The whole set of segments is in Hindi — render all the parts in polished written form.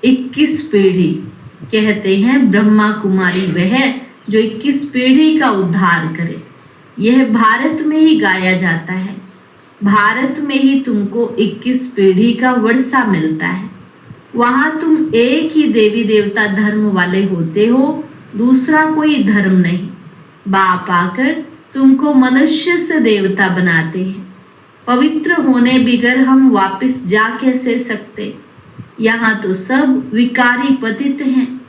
21 पीढ़ी। कहते हैं ब्रह्मा कुमारी वह जो 21 पीढ़ी का उद्धार करे। यह भारत में ही गाया जाता है। भारत में ही तुमको 21 पीढ़ी का वर्षा मिलता है। वहां तुम एक ही देवी देवता धर्म वाले होते हो, दूसरा कोई धर्म नहीं। बाप आकर तुमको मनुष्य से देवता बनाते हैं। पवित्र होने बिगर हम वापस जा कैसे सकते? यहाँ तो सब विकारी पतित हैं।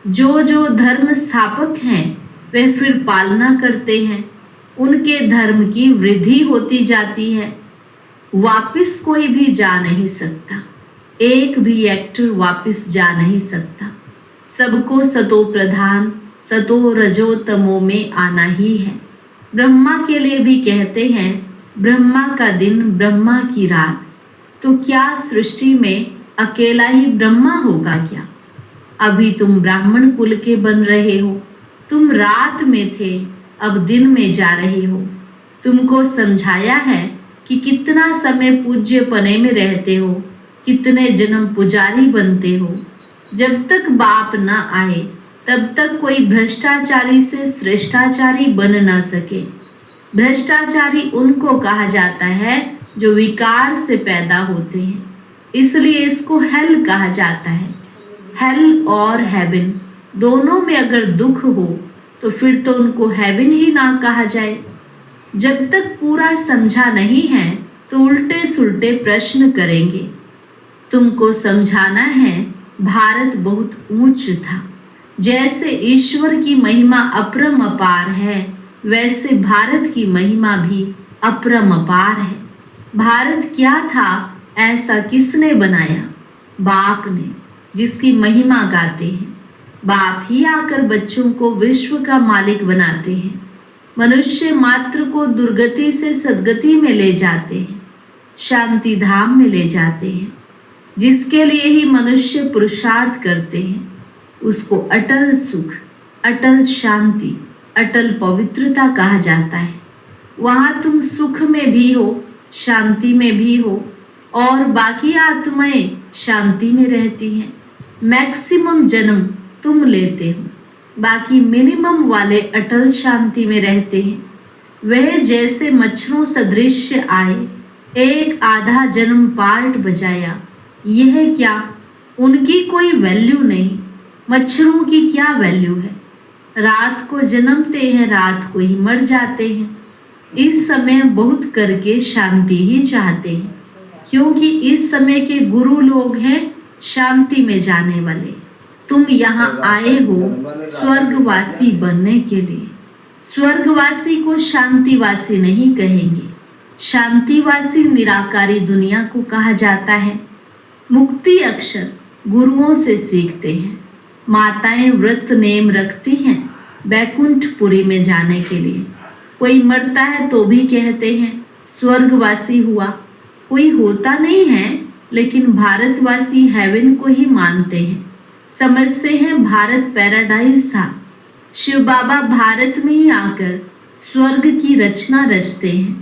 जो धर्म स्थापक हैं वे फिर पालना करते हैं। उनके धर्म की वृद्धि होती जाती है। वापस कोई भी जा नहीं सकता। एक भी एक्टर वापस जा नहीं सकता। सबको सतो प्रधान सतो रजो तमो में आना ही है। ब्रह्मा के लिए भी कहते हैं ब्रह्मा का दिन ब्रह्मा की रात। तो क्या सृष्टि में अकेला ही ब्रह्मा होगा क्या? अभी तुम ब्राह्मण कुल के बन रहे हो। तुम रात में थे, अब दिन में जा रहे हो। तुमको समझाया है कि कितना समय पूज्य पने में रहते हो, कितने जन्म पुजारी बनते हो। जब तक बाप न आए तब तक कोई भ्रष्टाचारी से श्रेष्ठाचारी बन न सके। भ्रष्टाचारी उनको कहा जाता है जो विकार से पैदा होते हैं, इसलिए इसको हेल कहा जाता है। हेल और हेवन दोनों में अगर दुख हो तो फिर तो उनको हेवन ही ना कहा जाए। जब तक पूरा समझा नहीं है तो उल्टे सुल्टे प्रश्न करेंगे। तुमको समझाना है भारत बहुत ऊंच था। जैसे ईश्वर की महिमा अपरंपार है, वैसे भारत की महिमा भी अपरंपार है। भारत क्या था ऐसा किसने बनाया? बाप ने, जिसकी महिमा गाते हैं। बाप ही आकर बच्चों को विश्व का मालिक बनाते हैं। मनुष्य मात्र को दुर्गति से सद्गति में ले जाते हैं, शांति धाम में ले जाते हैं। जिसके लिए ही मनुष्य पुरुषार्थ करते हैं उसको अटल सुख, अटल शांति, अटल पवित्रता कहा जाता है। वहां तुम सुख में भी हो, शांति में भी हो और बाकी आत्माएं शांति में रहती हैं। मैक्सिमम जन्म तुम लेते हो, बाकी मिनिमम वाले अटल शांति में रहते हैं। वह जैसे मच्छरों सदृश आए, एक आधा जन्म पार्ट बजाया। यह क्या? उनकी कोई वैल्यू नहीं। मच्छरों की क्या वैल्यू है? रात को जन्मते हैं, रात को ही मर जाते हैं। इस समय बहुत करके शांति ही चाहते हैं, क्योंकि इस समय के गुरु लोग हैं शांति में जाने वाले। तुम यहाँ आए हो स्वर्गवासी बनने के लिए। स्वर्गवासी को शांतिवासी नहीं कहेंगे। शांतिवासी निराकारी दुनिया को कहा जाता है। मुक्ति अक्षर गुरुओं से सीखते हैं। माताएं व्रत नेम रखती हैं बैकुंठपुरी में जाने के लिए। कोई मरता है तो भी कहते हैं स्वर्गवासी हुआ। कोई होता नहीं है, लेकिन भारतवासी हेवन को ही मानते हैं। समझते हैं भारत पैराडाइज था। शिव बाबा भारत में ही आकर स्वर्ग की रचना रचते हैं,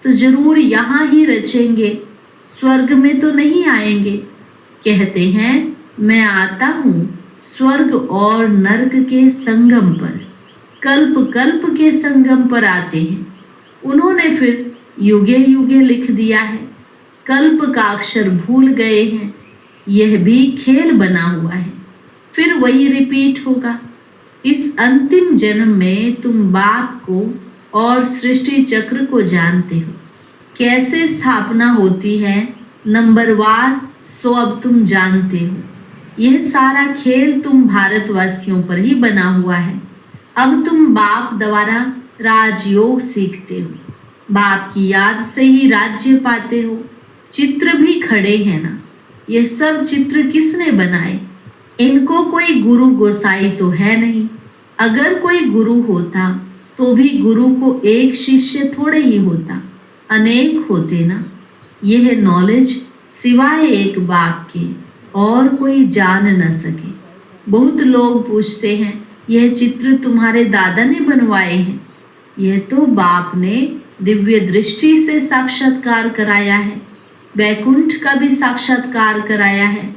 तो जरूर यहाँ ही रचेंगे, स्वर्ग में तो नहीं आएंगे। कहते हैं मैं आता हूँ स्वर्ग और नर्क के संगम पर। कल्प कल्प के संगम पर आते हैं। उन्होंने फिर युगे युगे लिख दिया है। कल्प का अक्षर भूल गए हैं। यह भी खेल बना हुआ है, फिर वही रिपीट होगा। इस अंतिम जन्म में तुम बाप को और सृष्टि चक्र को जानते हो, कैसे स्थापना होती है नंबरवार, सो अब तुम जानते हो। यह सारा खेल तुम भारतवासियों पर ही बना हुआ है। अब तुम बाप द्वारा राजयोग सीखते हो। बाप की याद से ही राज्य पाते हो। चित्र भी खड़े हैं ना, यह सब चित्र किसने बनाए? इनको कोई गुरु गोसाई तो है नहीं। अगर कोई गुरु होता तो भी गुरु को एक शिष्य थोड़े ही होता, अनेक होते ना। यह नॉलेज सिवाय एक बाप के और कोई जान न सके। बहुत लोग पूछते हैं यह चित्र तुम्हारे दादा ने बनवाए हैं। यह तो बाप ने दिव्य दृष्टि से साक्षात्कार कराया है, बैकुंठ का भी साक्षात्कार कराया है।